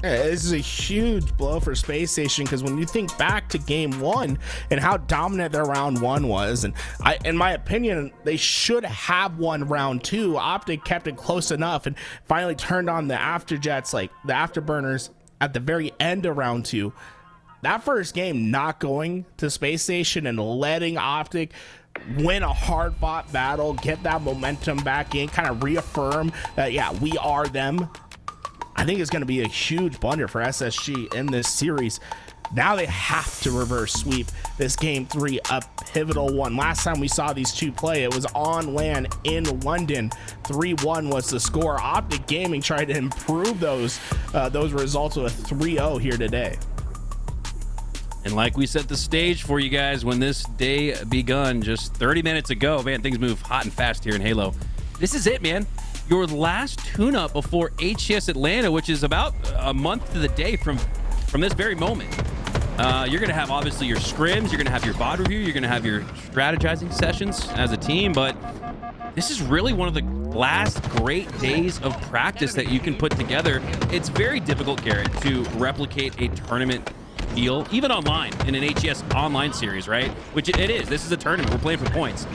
Yeah, this is a huge blow for Space Station because when you think back to game one and how dominant their round one was, and in my opinion, they should have won round two. Optic kept it close enough and finally turned on the afterjets, like the afterburners, at the very end of round two. That first game not going to Space Station and letting Optic win a hard-fought battle, get that momentum back in, kind of reaffirm that, yeah, we are them. I think it's going to be a huge blunder for SSG in this series. Now they have to reverse sweep this game three, a pivotal one. Last time we saw these two play, it was on LAN in London. 3-1 was the score. Optic Gaming tried to improve those results with a 3-0 here today. And like we set the stage for you guys when this day begun just 30 minutes ago, man, things move hot and fast here in Halo. This is it, man. Your last tune-up before HCS Atlanta, which is about a month to the day from this very moment. You're going to have, obviously, your scrims. You're going to have your VOD review. You're going to have your strategizing sessions as a team. But this is really one of the last great days of practice that you can put together. It's very difficult, Garrett, to replicate a tournament feel, even online, in an HCS online series, right? Which it is. This is a tournament. We're playing for points.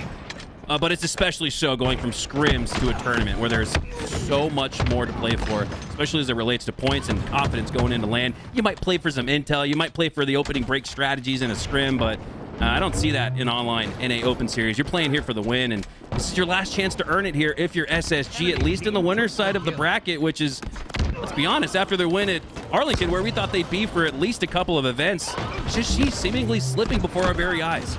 But it's especially so going from scrims to a tournament where there's so much more to play for, especially as it relates to points and confidence going into LAN. You might play for some intel. You might play for the opening break strategies in a scrim, but I don't see that in online in a open series. You're playing here for the win, and this is your last chance to earn it here if you're SSG, at least in the winner's side of the bracket, which is, let's be honest, after their win at Arlington, where we thought they'd be for at least a couple of events, she's seemingly slipping before our very eyes.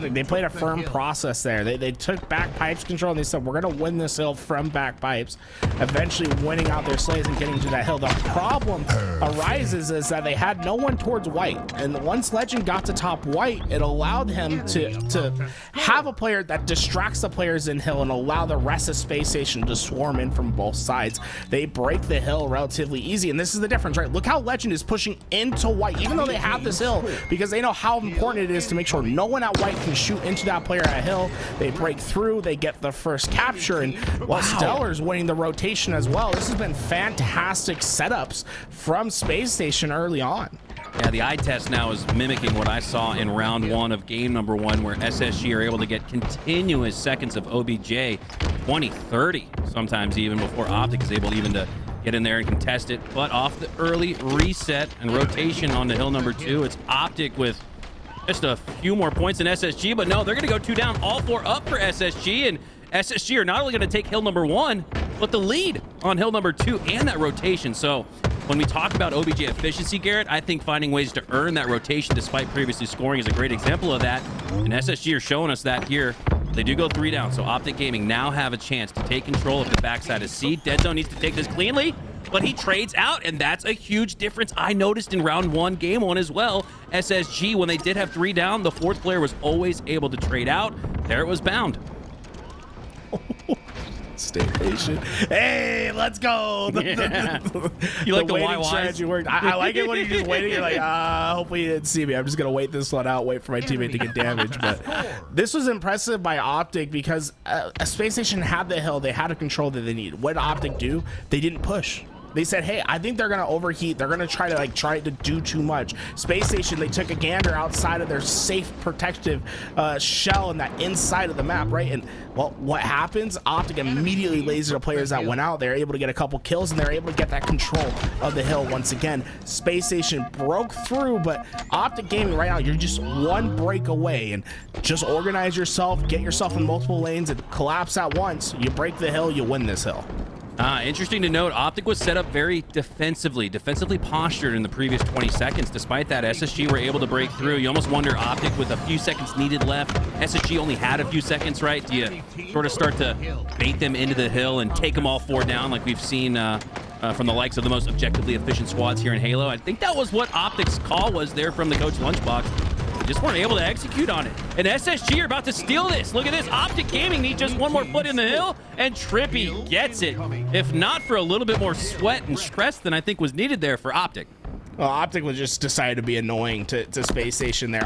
They played a firm process there. They took back pipes control and they said, we're going to win this hill from back pipes, eventually winning out their slays and getting to that hill. The problem arises is that they had no one towards white. And once Legend got to top white, it allowed him to have a player that distracts the players in hill and allow the rest of Space Station to swarm in from both sides. They break the hill relatively easy. And this is the difference, right? Look how Legend is pushing into white, even though they have this hill, because they know how important it is to make sure no one at white can shoot into that player at hill. They break through, they get the first capture, and while Stellar's winning the rotation as well. This has been fantastic setups from Space Station early on. Yeah, the eye test now is mimicking what I saw in round one of game number one, where SSG are able to get continuous seconds of OBJ, 20, 30, sometimes even, before Optic is able even to get in there and contest it. But off the early reset and rotation on the hill number two, it's Optic with just a few more points than SSG, but no, they're going to go 2 down, all 4 up for SSG, and SSG are not only going to take hill number 1, but the lead on hill number 2 and that rotation. So when we talk about OBJ efficiency, Garrett, I think finding ways to earn that rotation despite previously scoring is a great example of that, and SSG are showing us that here. They do go 3 down, so Optic Gaming now have a chance to take control of the backside of C. Deadzone needs to take this cleanly, but he trades out, and that's a huge difference. I noticed in round 1, game 1 as well, SSG, when they did have 3 down, the 4th player was always able to trade out. There it was bound. Stay patient. Hey, let's go. Yeah. You like the why strategy worked. I like it when you're just waiting. You're like, hopefully you didn't see me. I'm just going to wait this one out, wait for my teammate to get damaged. But this was impressive by Optic because Space Station had the hill. They had a control that they needed. What did Optic do? They didn't push. They said, hey, I think they're going to overheat. They're going to try to do too much. Space Station, they took a gander outside of their safe protective shell in that inside of the map, right? And, well, what happens? Optic immediately laser the players that went out. They're able to get a couple kills, and they're able to get that control of the hill once again. Space Station broke through, but Optic Gaming right now, you're just one break away. And just organize yourself, get yourself in multiple lanes, and collapse at once. You break the hill, you win this hill. Interesting to note, Optic was set up very defensively postured in the previous 20 seconds. Despite that, SSG were able to break through. You almost wonder, Optic, with a few seconds needed left, SSG only had a few seconds, right? Do you sort of start to bait them into the hill and take them all 4 down like we've seen from the likes of the most objectively efficient squads here in Halo? I think that was what Optic's call was there from the coach Lunchbox. Just weren't able to execute on it. And SSG are about to steal this. Look at this. Optic Gaming needs just one more foot in the hill, and Trippy gets it. If not for a little bit more sweat and stress than I think was needed there for Optic. Well, Optic was just decided to be annoying to Space Station there.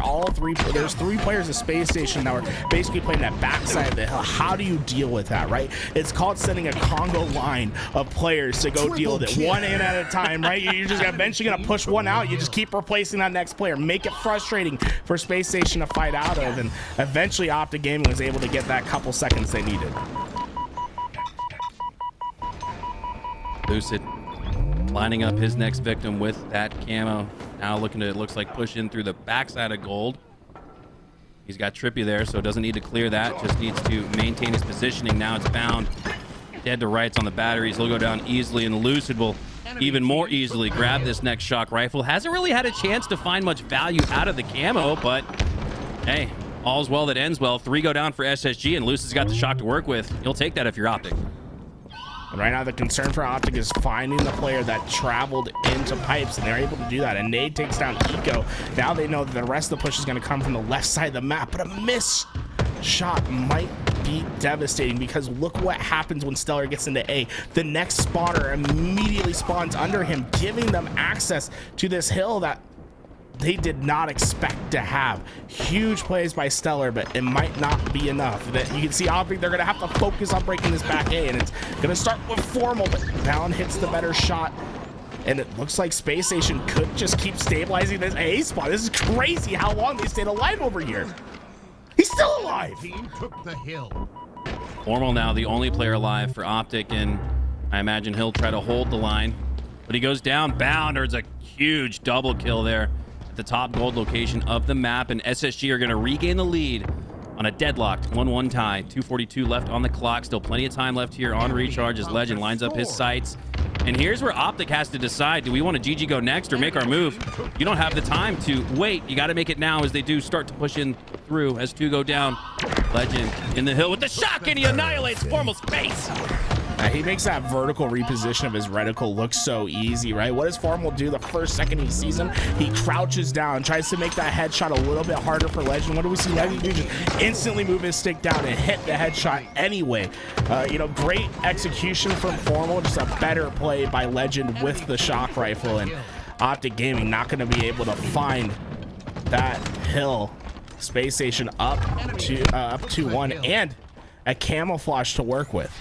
There's three players of Space Station that were basically playing that backside of the hill. How do you deal with that, right? It's called sending a Congo line of players to go deal with it, one in at a time, right? You're just eventually gonna push one out. You just keep replacing that next player. Make it frustrating for Space Station to fight out of, and eventually Optic Gaming was able to get that couple seconds they needed. Lucid lining up his next victim with that camo. Now looking to, it looks like, push in through the backside of gold. He's got Trippy there, so doesn't need to clear that. Just needs to maintain his positioning. Now it's bound. Dead to rights on the batteries. He'll go down easily, and Lucid will even more easily grab this next shock rifle. Hasn't really had a chance to find much value out of the camo, but hey, all's well that ends well. 3 go down for SSG, and Lucid's got the shock to work with. You'll take that if you're Optic. And right now, the concern for Optic is finding the player that traveled into pipes, and they're able to do that. And Nade takes down Eco. Now they know that the rest of the push is going to come from the left side of the map, but a miss shot might be devastating, because look what happens when Stellar gets into A. The next spawner immediately spawns under him, giving them access to this hill that they did not expect to have. Huge plays by Stellar, but it might not be enough. That you can see Optic, they're gonna have to focus on breaking this back A, and it's gonna start with Formal, but Down hits the better shot. And it looks like Space Station could just keep stabilizing this A spot. This is crazy how long they stayed alive over here. He's still alive. Team took the hill. Formal now the only player alive for Optic, and I imagine he'll try to hold the line. But he goes down, bound, or it's a huge double kill there at the top gold location of the map, and SSG are going to regain the lead on a deadlocked 1-1 tie. 2:42 left on the clock. Still plenty of time left here on recharge as Legend lines up his sights. And here's where Optic has to decide, do we want to GG go next or make our move? You don't have the time to wait. You got to make it now, as they do start to push in through as 2 go down. Legend in the hill with the shock, and he annihilates Formal's face. He makes that vertical reposition of his reticle look so easy, right? What does Formal do the first second he sees him? He crouches down, tries to make that headshot a little bit harder for Legend. What do we see Legend do? Just instantly move his stick down and hit the headshot anyway. You know, great execution from Formal, just a better play by Legend with the shock rifle, and Optic Gaming not going to be able to find that hill. Space Station up 2-1, and a camouflage to work with.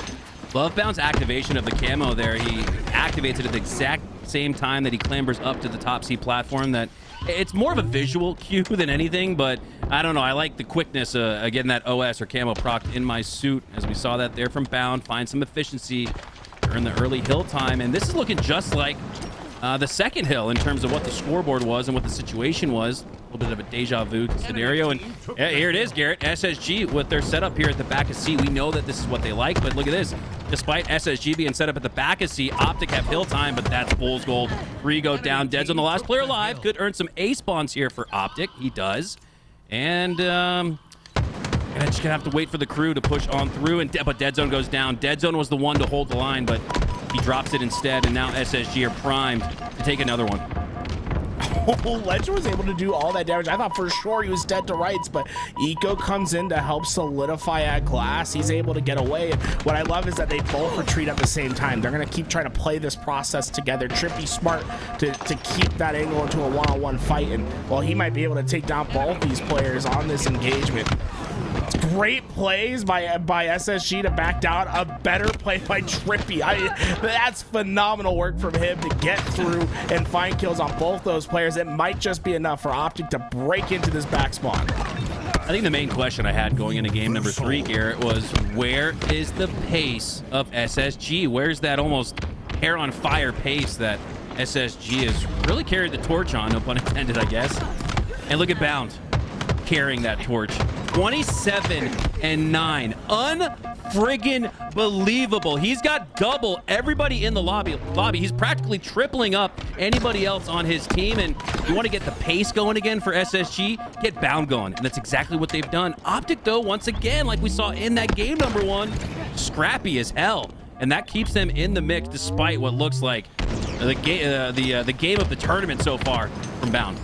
Lovebound's activation of the camo there, he activates it at the exact same time that he clambers up to the top C platform. That it's more of a visual cue than anything, but I don't know. I like the quickness getting that OS or camo proc in my suit, as we saw that there from Bound. Find some efficiency during the early hill time, and this is looking just like the second hill in terms of what the scoreboard was and what the situation was. A little bit of a deja vu scenario, and here it is, Garrett. SSG with their setup here at the back of C. We know that this is what they like, but look at this. Despite SSG being set up at the back of C, Optic have hill time, but that's fool's gold. 3 go down. Dead's on the last player alive. Could earn some A spawns here for Optic. He does. And just gonna have to wait for the crew to push on through, but Dead Zone goes down. Dead Zone was the one to hold the line, but he drops it instead, and now SSG are primed to take another one. Legend was able to do all that damage. I thought for sure he was dead to rights, but Eco comes in to help solidify at glass. He's able to get away, and what I love is that they both retreat at the same time. They're going to keep trying to play this process together. Trippy smart to keep that angle into a one-on-one fight, and well, he might be able to take down both these players on this engagement. Great plays by SSG to back down. A better play by Trippy. That's phenomenal work from him to get through and find kills on both those players. It might just be enough for Optic to break into this back spawn. I think the main question I had going into game number 3, Garrett, was where is the pace of SSG? Where's that almost hair on fire pace that SSG has really carried the torch on, no pun intended, I guess. And look at Bound carrying that torch. 27-9. Unfriggin' believable. He's got double everybody in the lobby. He's practically tripling up anybody else on his team, and you want to get the pace going again for SSG, get Bound going, and that's exactly what they've done. Optic, though, once again, like we saw in that game number 1, scrappy as hell, and that keeps them in the mix despite what looks like the game of the tournament so far from Bound.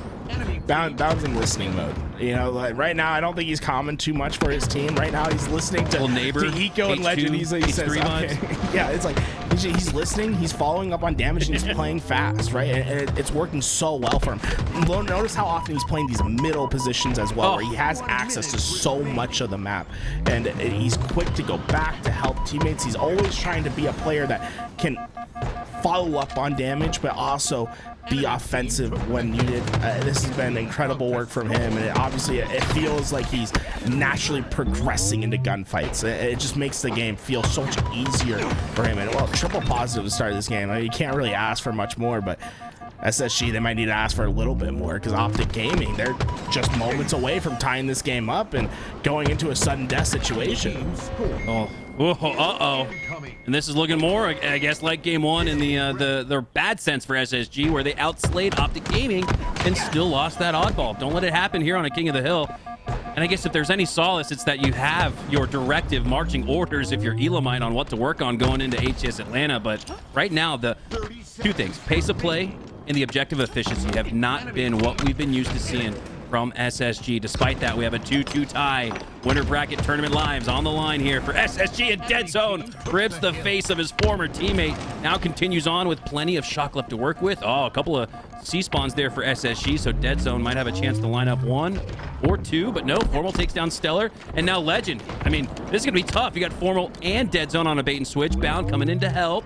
Bound's in listening mode. You know, like right now, I don't think he's calming too much for his team. Right now, he's listening to Eco and Legend. He says, okay. Yeah, it's like he's listening. He's following up on damage, and he's playing fast, right? And it's working so well for him. Notice how often he's playing these middle positions as well, where he has access to so much of the map, and he's quick to go back to help teammates. He's always trying to be a player that can follow up on damage, but also be offensive when needed. This has been incredible work from him, and obviously it feels like he's naturally progressing into gunfights. It just makes the game feel so much easier for him. And well, triple positive to start this game. I mean, you can't really ask for much more, but SSG, they might need to ask for a little bit more, because Optic Gaming, they're just moments away from tying this game up and going into a sudden death situation. And this is looking more, I guess, like game one in the bad sense for SSG, where they outslayed Optic Gaming and still lost that oddball. Don't let it happen here on a King of the Hill. And I guess if there's any solace, it's that you have your directive marching orders if you're Elamite on what to work on going into HCS Atlanta. But right now, the two things, pace of play and the objective efficiency, have not been what we've been used to seeing from SSG. Despite that, we have a 2-2 tie. Winter bracket tournament lives on the line here for SSG, and Dead Zone rips the face of his former teammate. Now continues on with plenty of shock left to work with. Oh, a couple of C-spawns there for SSG, so Dead Zone might have a chance to line up 1 or 2, but no, Formal takes down Stellar, and now Legend. I mean, this is gonna be tough. You got Formal and Dead Zone on a bait and switch. Bound coming in to help.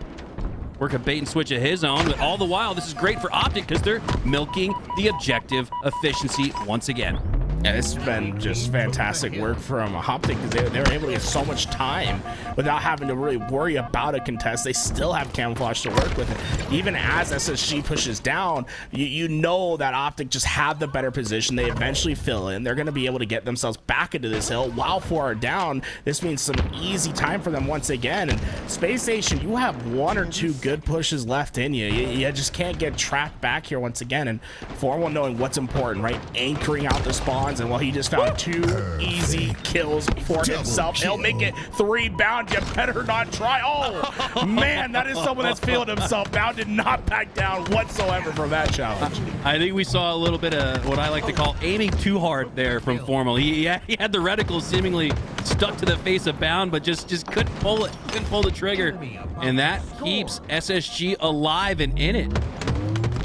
Work a bait and switch of his own, but all the while, this is great for Optic because they're milking the objective efficiency once again. Yeah, this has been just fantastic work from Optic, because they were able to get so much time without having to really worry about a contest. They still have camouflage to work with. And even as SSG pushes down, you know that Optic just have the better position. They eventually fill in. They're going to be able to get themselves back into this hill. While 4 are down, this means some easy time for them once again. And Space Station, you have 1 or 2 good pushes left in you. You just can't get tracked back here once again. And Formal knowing what's important, right? Anchoring out the spawn. And while he just found 2 easy kills for himself, he'll make it 3. Bound, you better not try. Oh man, that is someone that's feeling himself. Bound did not back down whatsoever from that challenge. I think we saw a little bit of what I like to call aiming too hard there from Formal. He had the reticle seemingly stuck to the face of Bound, but just couldn't pull it, couldn't pull the trigger, and that keeps SSG alive and in it.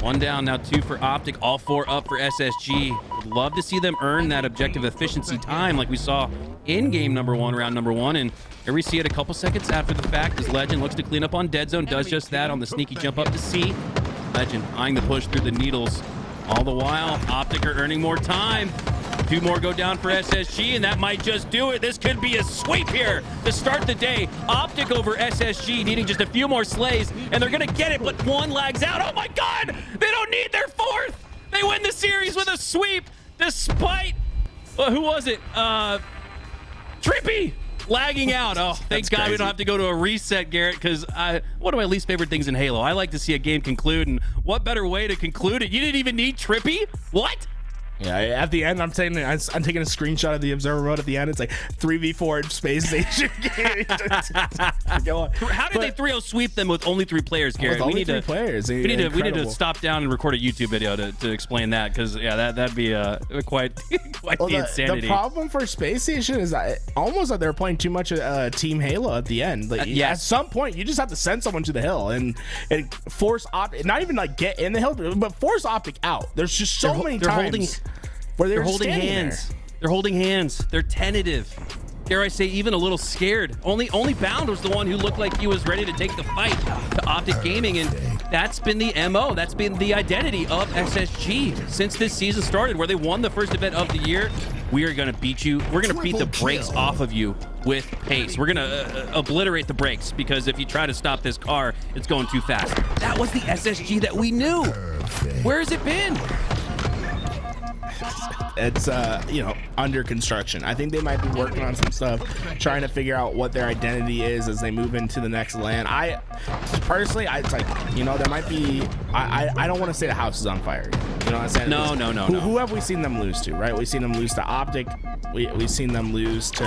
1 down, now 2 for Optic, all 4 up for SSG. Would love to see them earn that objective efficiency time like we saw in game number 1, round number 1. And here we see it a couple seconds after the fact as Legend looks to clean up on Dead Zone, does just that on the sneaky jump up to C. Legend eyeing the push through the needles. All the while, Optic are earning more time. 2 more go down for SSG, and that might just do it. This could be a sweep here to start the day. Optic over SSG, needing just a few more slays, and they're going to get it, but 1 lags out. Oh, my God! They don't need their 4th! They win the series with a sweep, despite... who was it? Trippy! Lagging out. Oh, thank God we don't have to go to a reset, Garrett, because one of my least favorite things in Halo. I like to see a game conclude, and what better way to conclude it? You didn't even need Trippy? What? Yeah, at the end, I'm taking a screenshot of the observer mode. At the end, it's like 3v4 Space Station. Go on. How did they 3-0 sweep them with only 3 players, Garrett? We need 3 players. We need to stop down and record a YouTube video to explain that, because that'd be quite the insanity. The problem for Space Station is that almost like they're playing too much Team Halo at the end. Like, at some point, you just have to send someone to the hill and force Optic, not even like get in the hill, but force Optic out. There's just so many times where they're holding hands. They're holding hands. They're tentative. Dare I say, even a little scared. Only Bound was the one who looked like he was ready to take the fight to Optic Gaming, and that's been the MO. That's been the identity of SSG since this season started, where they won the first event of the year. We are going to beat you. We're going to beat the brakes off of you with pace. We're going to obliterate the brakes, because if you try to stop this car, it's going too fast. That was the SSG that we knew. Where has it been? It's under construction. I think they might be working on some stuff, trying to figure out what their identity is as they move into the next LAN. I personally, it's like, there might be, I don't want to say the house is on fire. You know what I'm saying? No. Who have we seen them lose to, right? We've seen them lose to Optic. We've seen them lose to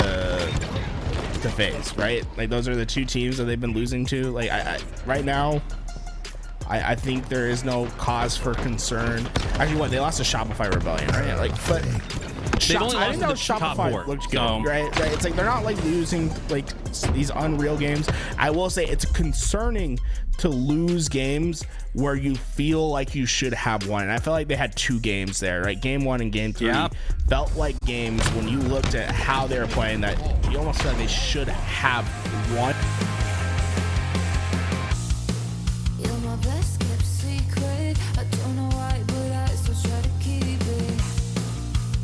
FaZe, right? Like, those are the 2 teams that they've been losing to. Like, right now, I think there is no cause for concern. Actually, what, they lost to Shopify Rebellion, right? Like, but only I lost think to that the top Shopify four, looked good, so- right? It's like they're not like losing like these Unreal games. I will say it's concerning to lose games where you feel like you should have won. And I feel like they had 2 games there, right? Game 1 and game 3 Yeah. felt like games when you looked at how they were playing that you almost felt like they should have won